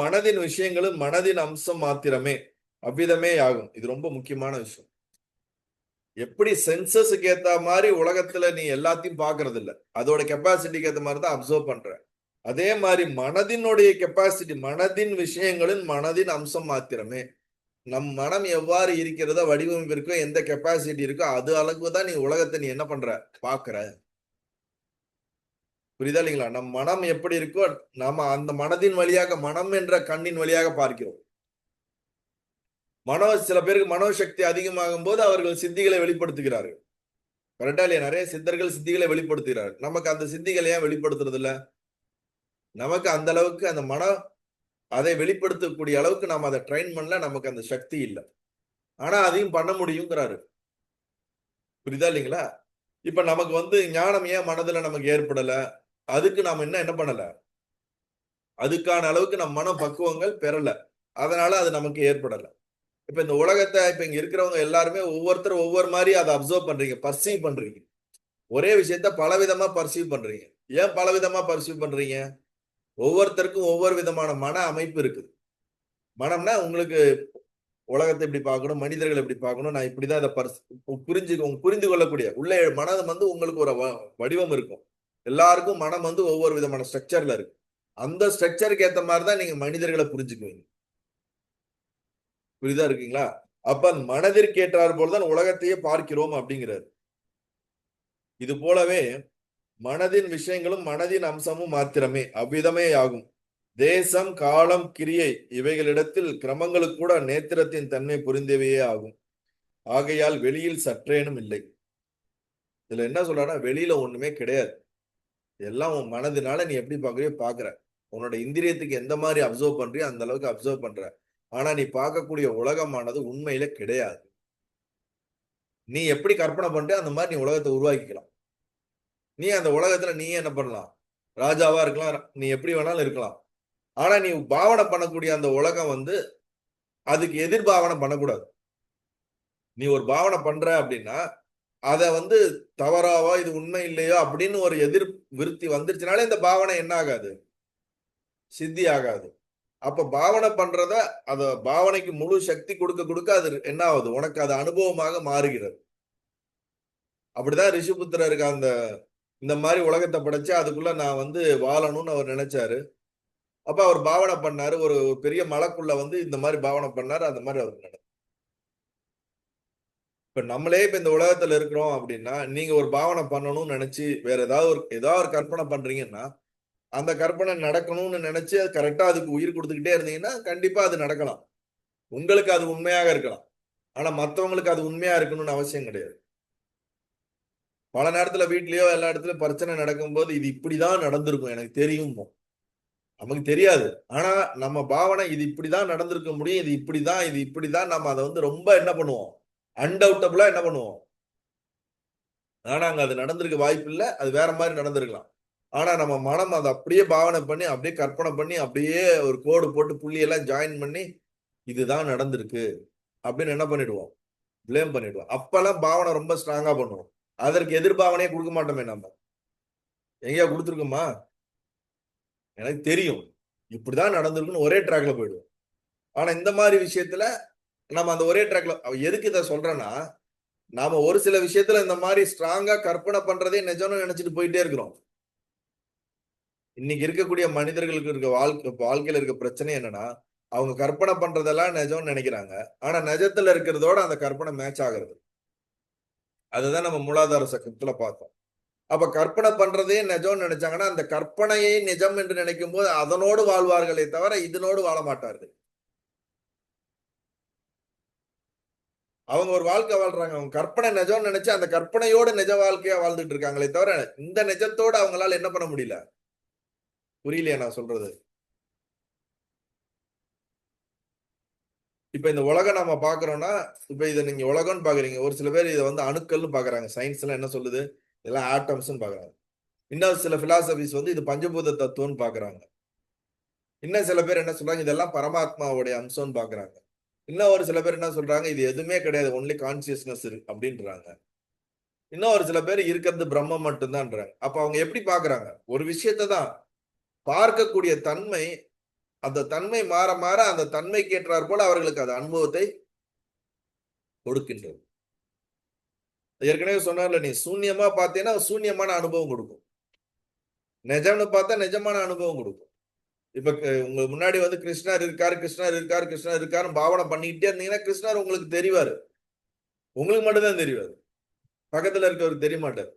மனதின் விஷயங்களும் மனதின் அம்சம் மாத்திரமே அவ்விதமே ஆகும். இது ரொம்ப முக்கியமான விஷயம். எப்படி சென்சஸுக்கு ஏத்த மாதிரி உலகத்துல நீ எல்லாத்தையும் பாக்குறது இல்ல, அதோட கெப்பாசிட்டிக்கு ஏத்த மாதிரி தான் அப்சர்வ் பண்ற. அதே மாதிரி மனதினுடைய கெப்பாசிட்டி, மனதின் விஷயங்களின் மனதின் அம்சம் மாத்திரமே. நம் மனம் எவ்வாறு இருக்கிறதோ, வடிவமைப்பு இருக்கோ, எந்த கெப்பாசிட்டி இருக்கோ அது அளவுக்கு தான் நீ உலகத்தை நீ என்ன பண்ற, பாக்குற. புரியுதா இல்லைங்களா? நம் மனம் எப்படி இருக்கோ நாம அந்த மனதின் வழியாக, மனம் என்ற கண்ணின் வழியாக பார்க்கிறோம். சில பேருக்கு மனோசக்தி அதிகமாகும் போது அவர்கள் சித்திகளை வெளிப்படுத்துகிறார்கள். கரெக்டா இல்லையா? நிறைய சித்தர்கள் சித்திகளை வெளிப்படுத்துகிறார்கள். நமக்கு அந்த சித்திகளை ஏன் வெளிப்படுத்துறது இல்ல? நமக்கு அந்த அளவுக்கு அந்த மனம் அதை வெளிப்படுத்தக்கூடிய அளவுக்கு நாம அதை ட்ரெயின் பண்ணல, நமக்கு அந்த சக்தி இல்லை. ஆனா அதையும் பண்ண முடியுங்கிறாரு. புரியுதா இல்லைங்களா? இப்ப நமக்கு ஞானம் ஏன் மனதுல நமக்கு ஏற்படல? அதுக்கு நாம என்ன பண்ணல? அதுக்கான அளவுக்கு நம் மன பக்குவங்கள் பெறல. அதனால அது நமக்கு ஏற்படல. இப்ப இந்த உலகத்தை இப்ப இங்க இருக்கிறவங்க எல்லாருமே ஒவ்வொருத்தரும் ஒவ்வொரு மாதிரி அதை அப்சர்வ் பண்றீங்க, பர்சீவ் பண்றீங்க. ஒரே விஷயத்த பலவிதமா பர்சீவ் பண்றீங்க. ஏன் பலவிதமா பர்சீவ் பண்றீங்க? ஒவ்வொருத்தருக்கும் ஒவ்வொரு விதமான மன அமைப்பு இருக்குது. மனம்னா உங்களுக்கு உலகத்தை இப்படி பார்க்கணும், மனிதர்கள் எப்படி பார்க்கணும், நான் இப்படிதான் இதை புரிந்து கொள்ளக்கூடிய உள்ளே மனம் உங்களுக்கு ஒரு வடிவம் இருக்கும். எல்லாருக்கும் மனம் ஒவ்வொரு விதமான ஸ்ட்ரக்சர்ல இருக்கு. அந்த ஸ்ட்ரக்சருக்கு ஏத்த மாதிரி தான் நீங்க மனிதர்களை புரிஞ்சுக்குவீங்க. புரியுதா இருக்கீங்களா? அப்ப மனதிற்கு ஏற்றார் போலதான் உலகத்தையே பார்க்கிறோம் அப்படிங்கிறார். இது போலவே மனதின் விஷயங்களும் மனதின் அம்சமும் மாத்திரமே அவ்விதமே ஆகும். தேசம், காலம், கிரியை இவைகளிடத்தில் கிரமங்களுக்கு கூட நேத்திரத்தின் தன்மை புரிந்தவையே ஆகும். ஆகையால் வெளியில் சற்றேனும் இல்லை. இதுல என்ன சொல்றா, வெளியில ஒண்ணுமே கிடையாது. எல்லாம் உன் மனதினால நீ எப்படி பாக்குறியோ பாக்குற. உன்னோட இந்திரியத்துக்கு எந்த மாதிரி அப்சர்வ் பண்றியோ அந்த அளவுக்கு அப்சர்வ் பண்ற. ஆனா நீ பார்க்கக்கூடிய உலகமானது உண்மையில கிடையாது. நீ எப்படி கற்பனை பண்ற அந்த மாதிரி நீ உலகத்தை உருவாக்கிக்கலாம். நீ அந்த உலகத்துல நீ என்ன பண்ணலாம்? ராஜாவா இருக்கலாம், நீ எப்படி வேணாலும் இருக்கலாம். ஆனா நீ பாவனை பண்ணக்கூடிய அந்த உலகம் அதுக்கு எதிர்பாவனை பண்ணக்கூடாது. நீ ஒரு பாவனை பண்ற அப்படின்னா அத தவறாவோ இது உண்மை இல்லையோ அப்படின்னு ஒரு எதிர் விருத்தி வந்துருச்சுனாலே இந்த பாவனை என்ன ஆகாது, சித்தி ஆகாது. அப்ப பாவனை பண்றத அத பாவனைக்கு முழு சக்தி கொடுக்க கொடுக்க அது என்ன ஆகுது, உனக்கு அது அனுபவமாக மாறுகிறது. அப்படிதான் ரிஷிபுத்திரருக்கு இந்த மாதிரி உலகத்தை படைச்சு அதுக்குள்ள நான் வாழணும்னு அவர் நினைச்சாரு. அப்ப அவர் பாவனை பண்ணாரு, ஒரு பெரிய மலைக்குள்ள இந்த மாதிரி பாவனை பண்ணாரு, அந்த மாதிரி அவர் நடக்கும். இப்ப நம்மளே இப்ப இந்த உலகத்துல இருக்கிறோம் அப்படின்னா, நீங்க ஒரு பாவனை பண்ணணும்னு நினைச்சு வேற ஏதாவது ஒரு கற்பனை பண்றீங்கன்னா, அந்த கற்பனை நடக்கணும்னு நினைச்சு அது கரெக்டா அதுக்கு உயிர் கொடுத்துக்கிட்டே இருந்தீங்கன்னா கண்டிப்பா அது நடக்கலாம். உங்களுக்கு அது உண்மையாக இருக்கலாம். ஆனா மத்தவங்களுக்கு அது உண்மையா இருக்கணும்னு அவசியம் கிடையாது. பல நேரத்துல வீட்லயோ எல்லா இடத்துலயும் பிரச்சனை நடக்கும்போது இது இப்படிதான் நடந்திருக்கும் எனக்கு தெரியும், நமக்கு தெரியாது. ஆனா நம்ம பாவனை இது இப்படிதான் நடந்திருக்க முடியும், இது இப்படிதான் நம்ம அதை ரொம்ப என்ன பண்ணுவோம், அன்டவுட்டபிளா என்ன பண்ணுவோம். ஆனா அங்க அது நடந்திருக்க வாய்ப்பு இல்ல, அது வேற மாதிரி நடந்திருக்கலாம். ஆனா நம்ம மனம் அதை அப்படியே பாவனை பண்ணி அப்படியே கற்பனை பண்ணி அப்படியே ஒரு கோடு போட்டு புள்ளி எல்லாம் ஜாயின் பண்ணி இதுதான் நடந்திருக்கு அப்படின்னு என்ன பண்ணிடுவோம், பிளேம் பண்ணிடுவோம். அப்பெல்லாம் பாவனை ரொம்ப ஸ்ட்ராங்கா பண்ணுவோம். அதற்கு எதிர்பாவனையே கொடுக்க மாட்டோமே. நம்ம எங்கேயா கொடுத்துருக்கோமா? எனக்கு தெரியும் இப்படிதான் நடந்திருக்குன்னு ஒரே ட்ராக்ல போயிடுவோம். ஆனா இந்த மாதிரி விஷயத்துல நம்ம அந்த ஒரே ட்ராக்ல எதுக்கு இதை சொல்றேன்னா, நாம ஒரு சில விஷயத்துல இந்த மாதிரி ஸ்ட்ராங்கா கற்பனை பண்றதே நிஜம்னு நினைச்சிட்டு போயிட்டே இருக்கிறோம். இன்னைக்கு இருக்கக்கூடிய மனிதர்களுக்கு இருக்க வாழ்க்கையில இருக்க பிரச்சனை என்னன்னா, அவங்க கற்பனை பண்றதெல்லாம் நிஜம்னு நினைக்கிறாங்க. ஆனா நிஜத்துல இருக்கிறதோட அந்த கற்பனை மேட்ச் ஆகுறது. அதுதான் நம்ம மூலாதார சக்கரத்துல பார்த்தோம். அப்ப கற்பனை பண்றதே நிஜம்னு நினைச்சாங்கன்னா அந்த கற்பனையை நிஜம் என்று நினைக்கும் போது அதனோடு வாழ்வார்களே தவிர இதனோடு வாழ மாட்டார்கள். அவங்க ஒரு வாழ்க்கை வாழ்றாங்க, அவங்க கற்பனை நிஜம்னு நினைச்சு அந்த கற்பனையோடு நிஜ வாழ்க்கையா வாழ்ந்துட்டு இருக்காங்களே தவிர இந்த நிஜத்தோட அவங்களால என்ன பண்ண முடியல. புரியலையா நான் சொல்றது? இப்ப இந்த உலகம் நம்ம பாக்குறோம்னா, இப்ப இதை நீங்க உலகம்னு பாக்குறீங்க, ஒரு சில பேர் இதை அணுக்கள்னு பாக்குறாங்க. சயின்ஸ் எல்லாம் என்ன சொல்லுது, இதெல்லாம் ஆட்டம்ஸ் பாக்குறாங்க. இன்னும் சில பிலாசபிஸ் இது பஞ்சபூத தத்துவம்னு பாக்குறாங்க. இன்னும் சில பேர் என்ன சொல்றாங்க, இதெல்லாம் பரமாத்மாவுடைய அம்சம்னு பாக்குறாங்க. இன்னும் ஒரு சில பேர் என்ன சொல்றாங்க, இது எதுவுமே கிடையாது, ஒன்லி கான்சியஸ்னஸ் அப்படின்றாங்க. இன்னும் ஒரு சில பேர் இருக்கிறது பிரம்மம் மட்டும்தான்றாங்க. அப்ப அவங்க எப்படி பாக்குறாங்க, ஒரு விஷயத்தை தான் பார்க்கக்கூடிய தன்மை அந்த தன்மை மாற மாற அந்த தன்மைக்கு ஏற்றார் போல அவர்களுக்கு அது அனுபவத்தை கொடுக்கின்றது. ஏற்கனவே சொன்னார்ல, நீ சூன்யமா பார்த்தீங்கன்னா சூன்யமான அனுபவம் கொடுக்கும், நிஜம்னு பார்த்தா நிஜமான அனுபவம் கொடுக்கும். இப்ப உங்க முன்னாடி வந்து கிருஷ்ணர் இருக்காரு, கிருஷ்ணர் இருக்காரு, கிருஷ்ணர் இருக்காருன்னு பாவனை பண்ணிக்கிட்டே இருந்தீங்கன்னா கிருஷ்ணர் உங்களுக்கு தெரிவாரு, உங்களுக்கு மட்டும்தான் தெரிவாரு, பக்கத்துல இருக்கவருக்கு தெரிய மாட்டார்.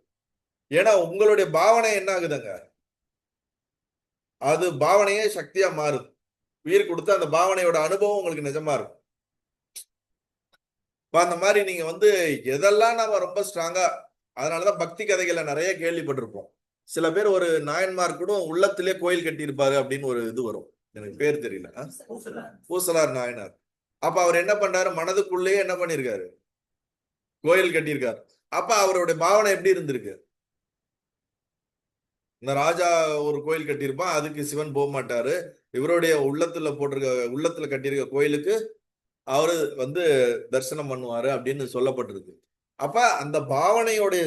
ஏன்னா உங்களுடைய பாவனை என்ன ஆகுதுங்க, அது பாவனையே சக்தியா மாறுது. உயிர் கொடுத்து அந்த பாவனையோட அனுபவம் உங்களுக்கு நிஜமா இருக்கும். அந்த மாதிரி நீங்க வந்து எதெல்லாம் நாம ரொம்ப ஸ்ட்ராங்கா, அதனாலதான் பக்தி கதைகளை நிறைய கேள்விப்பட்டிருப்போம். சில பேர் ஒரு நாயன்மார் கூட உள்ளத்திலே கோயில் கட்டியிருப்பாரு அப்படின்னு ஒரு இது வரும், எனக்கு பேர் தெரியல, பூசலார் நாயனார். அப்ப அவர் என்ன பண்றாரு, மனதுக்குள்ளேயே என்ன பண்ணிருக்காரு, கோயில் கட்டியிருக்காரு. அப்ப அவருடைய பாவனை எப்படி இருந்திருக்கு, இந்த ராஜா ஒரு கோயில் கட்டியிருப்பான், அதுக்கு சிவன் போக மாட்டாரு, இவருடைய உள்ளத்துல உள்ளத்துல கட்டியிருக்க கோயிலுக்கு அவரு வந்து தரிசனம் பண்ணுவாரு அப்படின்னு சொல்லப்பட்டிருக்கு. அப்ப அந்த பாவனையோடைய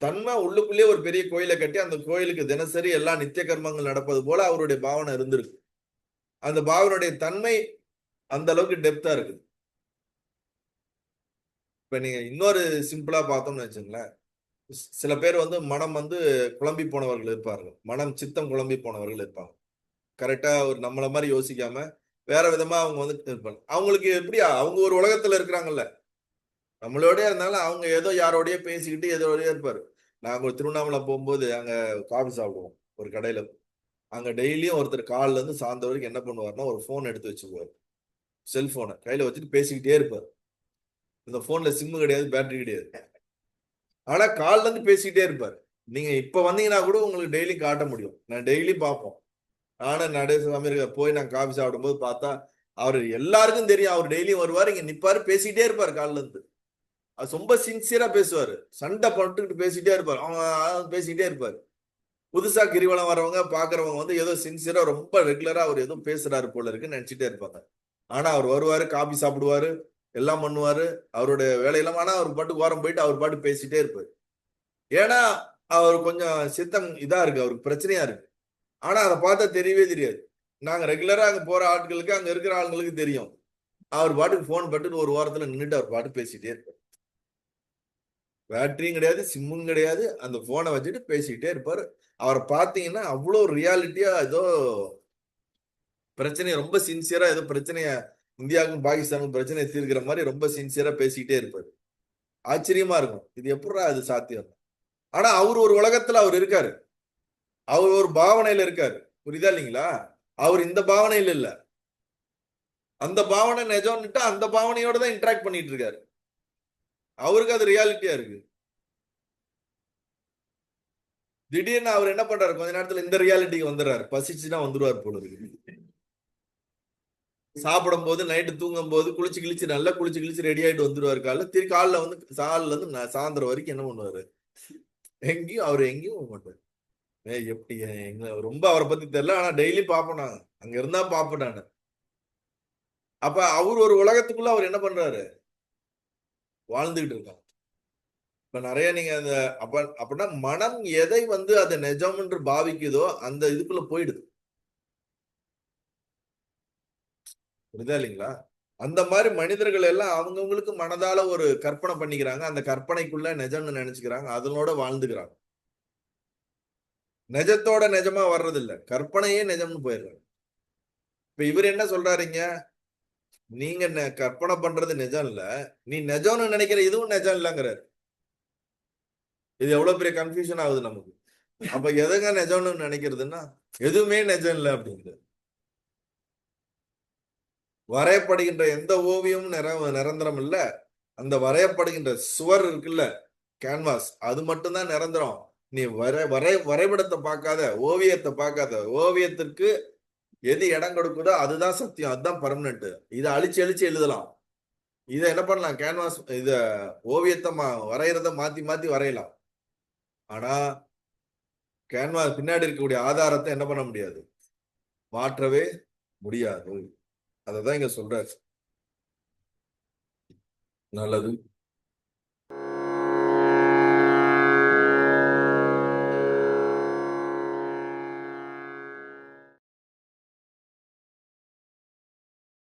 தன்மை உள்ளுக்குள்ளே ஒரு பெரிய கோயிலை கட்டி அந்த கோயிலுக்கு தினசரி எல்லா நித்திய கர்மங்கள் நடப்பது போல அவருடைய பாவனை இருந்திருக்கு. அந்த பாவனுடைய தன்மை அந்த அளவுக்கு டெப்தா இருக்கு. இப்ப நீங்க இன்னொரு சிம்பிளா பார்த்தோம்னு வச்சுங்களேன், சில பேர் வந்து மனம் வந்து குழம்பி போனவர்கள் இருப்பார்கள், மனம் சித்தம் குழம்பி போனவர்கள் இருப்பாங்க. கரெக்டா ஒரு நம்மள மாதிரி யோசிக்காம வேற விதமா அவங்க வந்து இருப்பாங்க. அவங்களுக்கு எப்படியா, அவங்க ஒரு உலகத்துல இருக்கிறாங்கல்ல, நம்மளோடய இருந்தாலும் அவங்க ஏதோ யாரோடய பேசிக்கிட்டு ஏதோடய இருப்பாரு. நாங்க ஒரு திருவண்ணாமலை போகும்போது அங்க காஃபி சாப்பிடுவோம் ஒரு கடையில. அங்க டெய்லியும் ஒருத்தர் காலில இருந்து சாயந்தரம் வரைக்கும் என்ன பண்ணுவாருன்னா ஒரு போன் எடுத்து வச்சுக்குவாரு, செல்போனை கையில வச்சுட்டு பேசிக்கிட்டே இருப்பாரு. இந்த போன்ல சிம்மு கிடையாது, பேட்டரி கிடையாது, ஆனா காலில இருந்து பேசிக்கிட்டே இருப்பாரு. நீங்க இப்ப வந்தீங்கன்னா கூட உங்களுக்கு டெய்லி காட்ட முடியும், நான் டெய்லி பார்ப்போம். நானும் நடேசாமி போய் நான் காஃபி சாப்பிடும் போது பார்த்தா அவரு எல்லாருக்கும் தெரியும், அவர் டெய்லியும் வருவாரு, இங்க நிப்பாரு, பேசிக்கிட்டே இருப்பாரு காலில இருந்து. அது ரொம்ப சின்சியரா பேசுவாரு, சண்டை போட்டுக்கிட்டு பேசிட்டே இருப்பாரு, அவங்க பேசிக்கிட்டே இருப்பாரு. புதுசா கிரிவலம் வர்றவங்க பாக்குறவங்க வந்து ஏதோ சின்சியரா ரொம்ப ரெகுலரா அவர் ஏதோ பேசுறாரு போல இருக்குன்னு நினைச்சிட்டே இருப்பாங்க. ஆனா அவர் வருவாரு, காபி சாப்பிடுவாரு, எல்லாம் பண்ணுவாரு, அவருடைய வேலையெல்லாம். ஆனா அவர் பாட்டுக்கு ஓரம் போயிட்டு அவர் பாட்டு பேசிட்டே இருப்பாரு. ஏன்னா அவர் கொஞ்சம் சித்தம் இதா இருக்கு, அவருக்கு பிரச்சனையா இருக்கு. ஆனா அதை பார்த்தா தெரியவே தெரியாது. நாங்க ரெகுலரா அங்க போற ஆட்களுக்கு, அங்க இருக்கிற ஆளுங்களுக்கு தெரியும். அவர் பாட்டுக்கு போன் பட்டுன்னு ஒரு ஓரத்துல நின்றுட்டு அவர் பாட்டு பேசிட்டே இருப்பார். பேட்டரியும் கிடையாது, சிம்மும் கிடையாது, அந்த போனை வச்சுட்டு பேசிக்கிட்டே இருப்பாரு. அவரை பார்த்தீங்கன்னா அவ்வளோ ரியாலிட்டியா ஏதோ பிரச்சனையை ரொம்ப சின்சியரா, ஏதோ பிரச்சனைய இந்தியாவுக்கும் பாகிஸ்தானுக்கும் பிரச்சனையை தீர்க்கிற மாதிரி ரொம்ப சின்சியரா பேசிக்கிட்டே இருப்பாரு. ஆச்சரியமா இருக்கும், இது எப்படா அது சாத்தியம். ஆனா அவர் ஒரு உலகத்துல அவர் இருக்காரு, அவர் ஒரு பாவனையில இருக்காரு, புரியுதா இல்லைங்களா? அவர் இந்த பாவனையில இல்ல, அந்த பாவனை நிஜம்னுட்டு அந்த பாவனையோட தான் இன்டராக்ட் பண்ணிட்டு இருக்காரு. அவருக்கு அது ரியாலிட்டியா இருக்கு. திடீர்னு அவர் என்ன பண்றாரு, கொஞ்ச நேரத்துல இந்த ரியாலிட்டிக்கு வந்துடுறாரு, பசிச்சுதான் வந்துருவார் போல இருக்கு. சாப்பிடும் போது, நைட்டு தூங்கும் போது குளிச்சு கிழிச்சு நல்லா குளிச்சு கிழிச்சு ரெடி ஆயிட்டு வந்துருவாரு. காலைல வந்து சாலில இருந்து சாயந்தரம் வரைக்கும் என்ன பண்ணுவாரு, எங்கேயும் அவர் எங்கேயும் போக மாட்டாரு. எப்படி எங்க ரொம்ப அவரை பத்தி தெரியல, ஆனா டெய்லி பார்ப்பேன் நான், அங்க இருந்தா பார்ப்பேன் நான். அப்ப அவர் ஒரு உலகத்துக்குள்ள அவர் என்ன பண்றாரு, வாழ்ந்துகிட்டு இருக்காங்க. இப்ப நிறைய நீங்க அந்த அப்படின்னா மனம் எதை வந்து அதை நிஜம் என்று பாவிக்குதோ அந்த இதுக்குள்ள போயிடுது, புரியுதா இல்லைங்களா? அந்த மாதிரி மனிதர்கள் எல்லாம் அவங்கவுங்களுக்கு மனதால ஒரு கற்பனை பண்ணிக்கிறாங்க, அந்த கற்பனைக்குள்ள நிஜம்னு நினைச்சுக்கிறாங்க, அதனோட வாழ்ந்துக்கிறாங்க. நிஜத்தோட நிஜமா வர்றது இல்ல, கற்பனையே நிஜம்னு போயிடுறாங்க. இப்ப இவர் என்ன சொல்றாருங்க, நீங்க கற்பனை பண்றது நிஜம் இல்ல, நீ நிஜம்னு நினைக்கிற இதுவும் நிஜம் இல்லங்கிறாரு. இது எவ்வளவு பெரிய கன்ஃபியூஷன் ஆகுது நமக்கு. அப்ப எதுங்க நிஜம்னு நினைக்கிறதுன்னா எதுவுமே நிஜம் இல்லை அப்படிங்கிறது. வரையப்படுகின்ற எந்த ஓவியமும் நிரந்தரம் இல்ல, அந்த வரையப்படுகின்ற சுவர் இருக்குல்ல, கேன்வாஸ், அது மட்டும்தான் நிரந்தரம். நீ வரைபடத்தை பார்க்காத, ஓவியத்தை பார்க்காத, ஓவியத்திற்கு எது இடம் கொடுக்குதோ அதுதான் சத்தியம், அதுதான் பர்மனன்ட். இதை அழிச்சு அழிச்சு எழுதலாம், இதை என்ன பண்ணலாம், கேன்வாஸ் இத ஓவியத்தை வரைகிறத மாத்தி மாத்தி வரையலாம். ஆனா கேன்வாஸ் பின்னாடி இருக்கக்கூடிய ஆதாரத்தை என்ன பண்ண முடியாது, மாற்றவே முடியாது. அததான் இங்க சொல்றாரு. நல்லது.